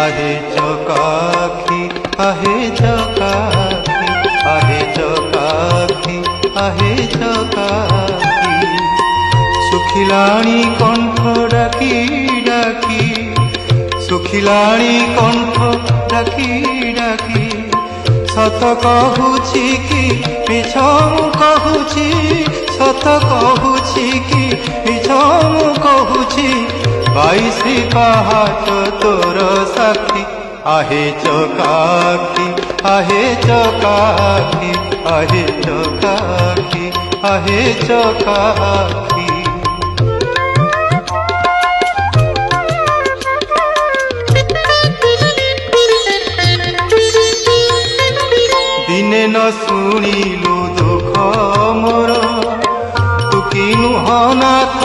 आहे चकाखी आहे चकाखी आहे चकाखी आहे चकाखी सुखिलाणी कंठ डाकी डाकी सुखिलाणी कंठ डाकी डाकी सत कहूची कि मिछ कहूची सत कहूची कि मिछ कहूची 22 पहाच तोर साक्षी आहे चकाखी आहे चकाखी आहे चकाखी आहे चकाखी दिने न शुणिलु दुख मोर तू कि नुह नाथ